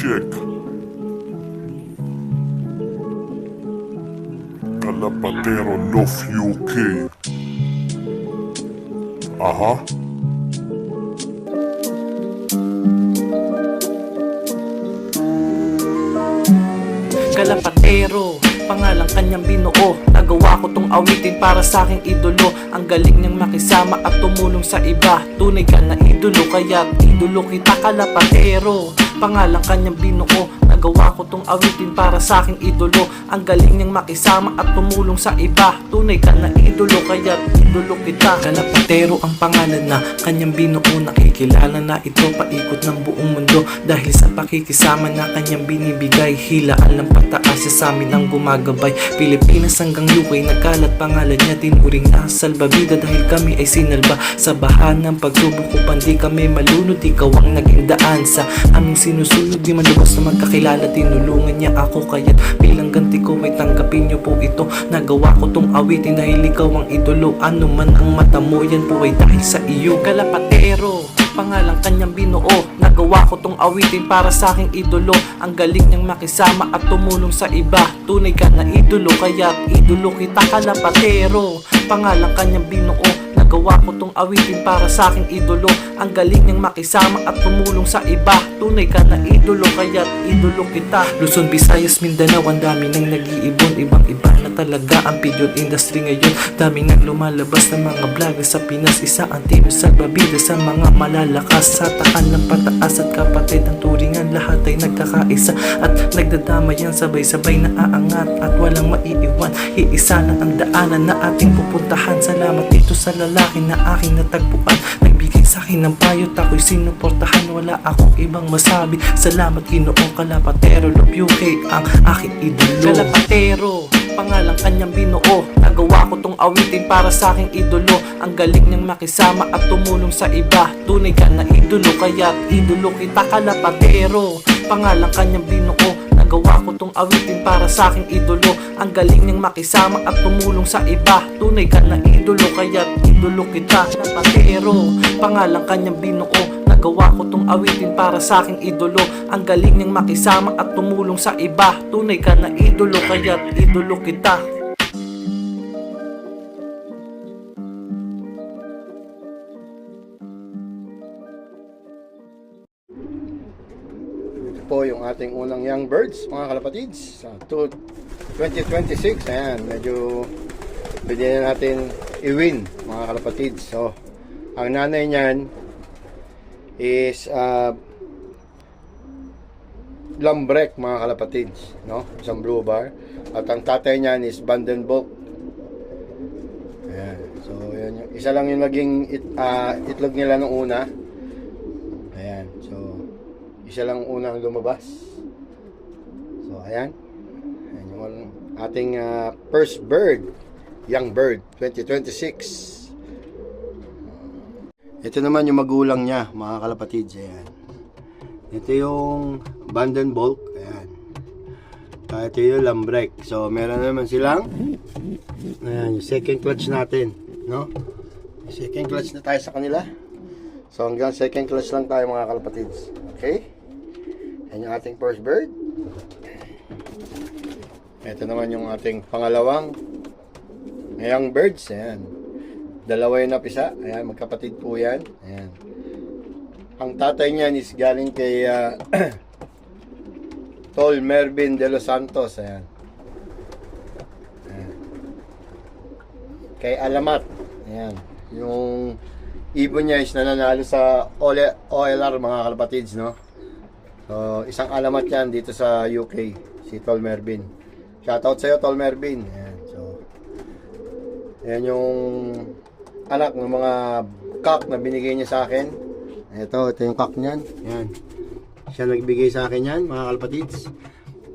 check. Kalapatero North UK. Aha. Kalapatero, pangalang kanyang binuo. Nagawa ko tong awitin para sa aking idolo. Ang galing niyang makisama at tumulong sa iba. Tunay ka na idolo, kaya idolo kita. Kalapatero, pangalang kanyang binuo. Nagawa ko tong awitin para sa aking idolo. Ang galing niyang makisama at tumulong sa iba. Tunay ka na idolo, kaya idolo kita. Kalapatero ang pangalan na kanyang binuo. Nakikilala na ito paikot ng buong mundo. Dahil sa pakikisama na kanyang binibigay. Hilaan ng pataas siya sa amin ang gumagabay. Pilipinas hanggang UK, nagkalat pangalan niya. Tinuring na salbabida dahil kami ay sinalba. Sa baha ng pagsubok upang di kami malunod. Ikaw ang naging daan sa aming sinusunod. Di man lubos na magkakilala, tinulungan niya ako. Kaya't bilang ganti ko ay tanggapin niyo po ito. Nagawa ko tong awitin dahil ikaw ang idolo. Ano man ang mata mo, yan po ay dahil sa iyo. Kalapatero, pangalang kanyang binuo. Nagawa ko tong awitin para sa aking idolo. Ang galing niyang makisama at tumulong sa iba. Tunay ka na idolo, kaya idolo kita. Kalapatero, pangalang kanyang binuo. Nagawa ko tong awitin para sa aking idolo. Ang galing niyang makisama at tumulong sa iba. Tunay ka na idolo, kaya idolo kita. Luzon, Visayas, Mindanao, ang dami nang nag-iibon. Ibang iba na talaga ang pidyon industry ngayon. Dami nang lumalabas ng mga vlogger sa Pinas. Isa ang team sa babida sa mga malalakas. Sa takan ng pataas at kapatid ang turingan. Lahat ay nagkakaisa at nagdadamayan. Sabay-sabay na aangat at walang maiiwan. Iisa na ang daanan na ating pupuntahan. Salamat dito sa lalaki na aking natagpuan. Nagbigay sa akin ng payo, ako'y sinuportahan. Wala akong ibang masabi. Salamat Ginoo. Kalapatero Love UK ang aking idolo. Kalapatero, pangalang kanyang binuo. Nagawa ko tong awitin para sa aking idolo. Ang galing niyang makisama at tumulong sa iba. Tunay ka na idolo, kaya idolo kita. Kalapatero, pangalang kanyang binuo. Nagawa ko tong awitin para sa aking idolo. Ang galing niyang makisama at tumulong sa iba. Tunay ka na idolo, kaya idolo kita. Kalapatero, pangalang kanyang binuo. Nagawa ko tong awitin para sa aking idolo. Ang galing niyang makisama at tumulong sa iba. Tunay ka na idolo, kaya idolo kita. Po yung ating unang young birds, mga kalapatids, sa 2026. Ayan, medyo pwede na natin i-win, mga kalapatids. So, ang nanay niyan is lambrek, mga kalapatids, no? Isang blue bar. At ang tatay niyan is Vandenborg. Ayan, so yun, isa lang yung naging itlog nila nung una. Ayan, so isa lang unang lumabas. So ayan, ayan yung ating first bird, young bird 2026. Ito naman yung magulang niya, mga kalapatids. Ayan, ito yung Vandenborg. Ayan, ito yung lambrek. So meron naman silang ayan, yung second clutch natin, no? Second clutch na tayo sa kanila. So hanggang second clutch lang tayo, mga kalapatids. Okay, yan yung ating first bird. Ito naman yung ating pangalawang young birds. Ayan, dalawa yung napisa. Ayan, magkapatid po yan. Ayan, ang tatay niyan is galing kay Tol Mervin de los Santos. Ayan, ayan, kay Alamat. Ayan, yung ibon niya is nananalo sa OLR, mga kalapatids, no? So, isang alamat yan dito sa UK, si Tol Mervin. Shoutout sa'yo, Tol Mervin. Ayan, so, ayan yung anak ng mga cock na binigay niya sa akin. Ito yung cock niyan. Ayan, siya nagbigay sa akin yan, mga kalapatids.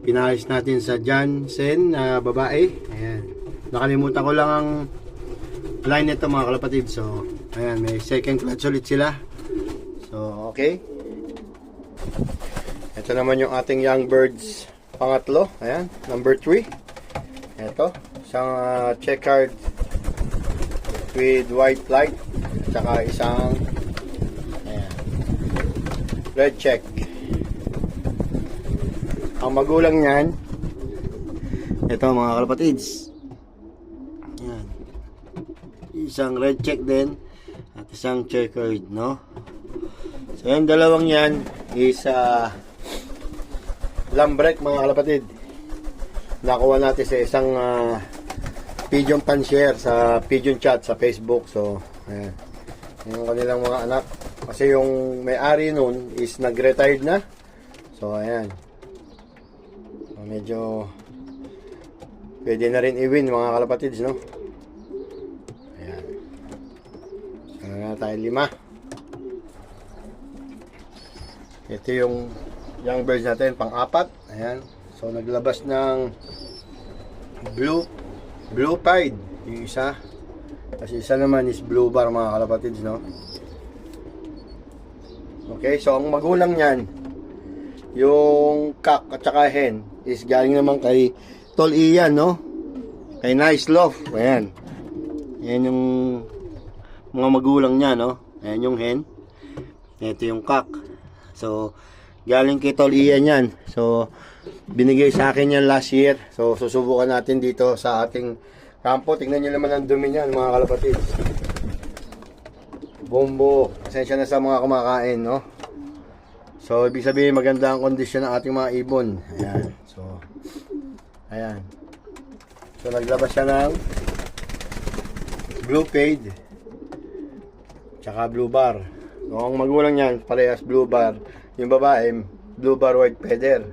Pinahalis natin sa Jansen na babae. Ayan, nakalimutan ko lang ang line nito, mga kalapatids. So, ayan, may second clutch ulit sila. So, okay. Ito naman yung ating young birds pangatlo. Ayan, number 3. Ito, isang checkered with white light. Tsaka isang ayan, red check. Ang magulang niyan, ito mga kalapatids. Yan. Isang red check din at isang checkered, no? So yung dalawang yan is lambrek mga kalapatid. Nakuha natin sa isang pigeon pan share sa pigeon chat sa Facebook. So ayan, yung kanilang mga anak. Kasi yung may-ari nun is nag-retired na. So ayan, so, medyo pwede na rin i-win mga kalapatids, no? Ayan. So na tayo 5. Ito yung young birds natin, pang-apat. Ayan. So naglabas ng blue pied yung isa. Kasi isa naman is blue bar mga kalapatids, no? Okay, so ang magulang niyan, yung cock at saka hen is galing naman kay Tol Ian, no? Kay Nice Love. Ayan. Ayan yung mga magulang niya, no? Ayan yung hen. Ito yung cock. So, galing kay Tol Ian yan. So, binigay sa akin yan last year. So, susubukan natin dito sa ating kampo. Tingnan nyo naman ang dumi niyan, mga kalapatid. Bombo. Pasensya na sa mga kumakain, no? So, ibig sabihin maganda ang kondisyon ng ating mga ibon. Ayan. So, ayan. So, naglabas siya ng blue fade tsaka blue bar. So, ang magulang niyan, parehas blue bar. Yung babae, blue bar white feather.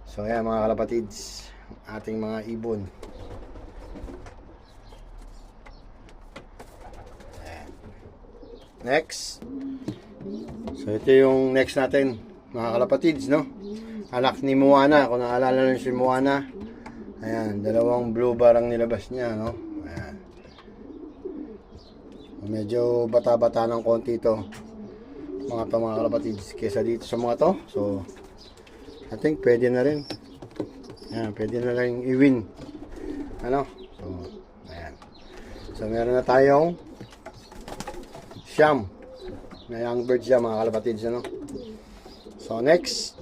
So, ayan mga kalapatids, ating mga ibon. Ayan. Next. So, ito yung next natin, mga kalapatids, no? Anak ni Moana, kung naalala nyo si Moana. Ayan, dalawang blue bar ang nilabas niya, no? Ayan. Medyo bata-bata ng konti ito. Mga kalapatids, kesa dito sa mga to. So, I think pwede na rin. Ayan, pwede na rin i-win. Ano? So, ayan. So, meron na tayong Siam. Na young birds yan, mga kalapatids, ano? So, next.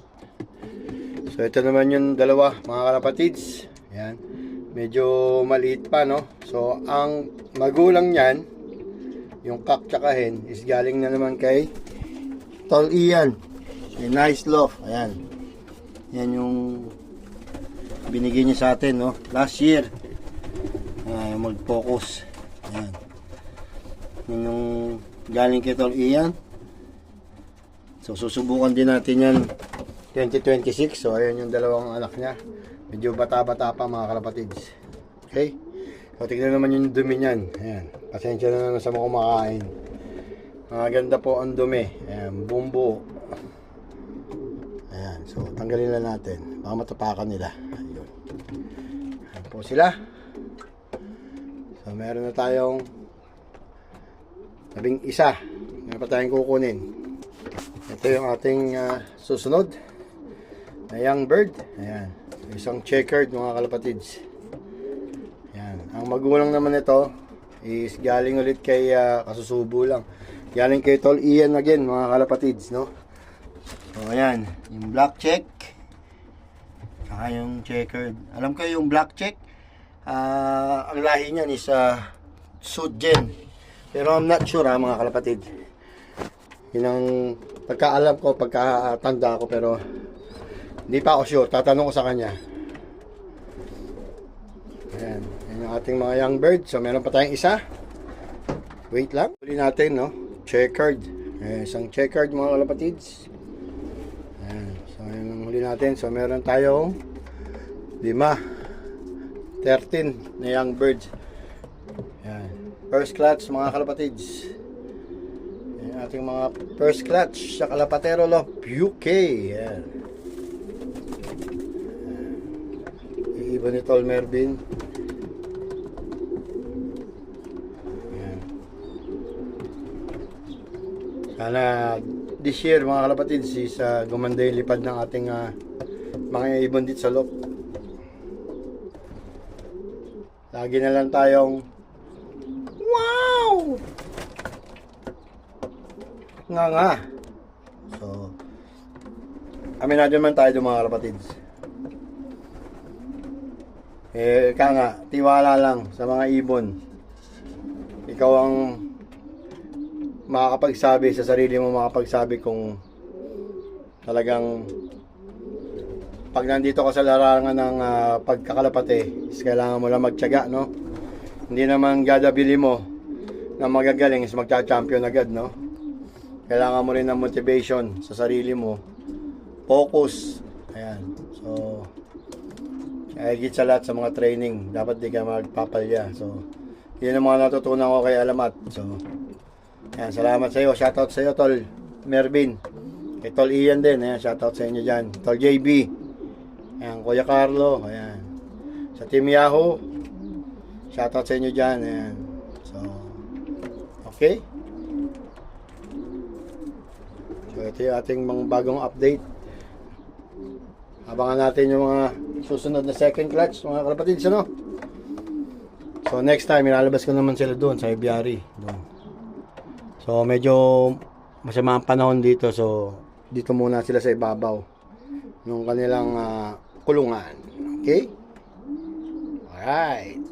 So, ito naman yung dalawa, mga kalapatids. Ayan. Medyo maliit pa, no? So, ang magulang niyan, yung cock tsaka hen, is galing na naman kay Tol Ian. So, Nice Love. Ayan. Yan yung binigay niya sa atin, no? Last year. Ayan, mag-focus. Ayan. Yan yung galing kay Tol Ian. So, susubukan din natin yan 2026. So, ayan yung dalawang anak niya. Medyo bata-bata pa, mga kalapatids. Okay? So, tignan naman yung dumi niyan. Ayan. Pasensya na naman sa mga kumakain. Ganda po ang dumi. Ayan, bumbo. Ayan. So, tanggalin na natin. Baka matapakan nila. Ayun. Ayan po sila. So, meron na tayong 11. Meron pa tayong kukunin. Ito yung ating susunod na young bird. Ayan. Isang checkered, mga kalapatids. Ayan. Ang magulang naman ito is galing ulit kay kasusubo lang. Galing kay Tol Ian again, mga kalapatids, no? So, ayan. Yung black check. Saka yung checkered. Alam ko yung black check, ang lahi niyan is Sudgen. Pero I'm not sure, mga kalapatid. Yun ang pagkaalam ko, pagkatanda ko, pero hindi pa ako sure. Tatanong ko sa kanya. Ayan. Yan yung ating mga young bird. So, meron pa tayong isa. Wait lang. Huli natin, no? Checkered. Ayan, isang checkered, mga kalapatids. Ayan. So, ayan ang huli natin. So, meron tayong 13 na young birds. Ayan. First clutch, mga kalapatids. Ayan, ating mga first clutch sa Kalapatero Love UK. Ayan. Iba ni Tol Mervin. Ayan. Sana this year, mga kalapatids, is gumanda yung lipad ng ating mga ibon dito sa loob. Lagi na lang tayong wow! Nga. So, aminado man tayo mga kalapatids. Kaya nga, tiwala lang sa mga ibon. Ikaw ang makakapagsabi sa sarili mo, makakapagsabi kung talagang pag nandito ka sa larangan ng pagkakalapate, is kailangan mo lang magtiyaga, no? Hindi naman gadabili mo na magagaling is magcha-champion agad, no? Kailangan mo rin ng motivation sa sarili mo. Focus. Ayan. So, higit sa lahat sa mga training, dapat di ka magpapalya. So, yun ang mga natutunan ko kay Alamat. So, ayan, salamat sa iyo. Shoutout sa iyo, Tol Mervin. Kay Tol Ian din. Ayan, shoutout sa inyo dyan. Tol JB. Ayan, Kuya Carlo. Ayan. Sa Team Yahoo. Shoutout sa inyo dyan. Ayan. So, okay. So, ito yung ating mga bagong update. Abangan natin yung mga susunod na second clutch, mga kalapatids, ano? So, next time, ilalabas ko naman sila doon sa Ibiari. Doon. So, medyo masama ang panahon dito. So, dito muna sila sa ibabaw ng kanilang kulungan. Okay? Alright.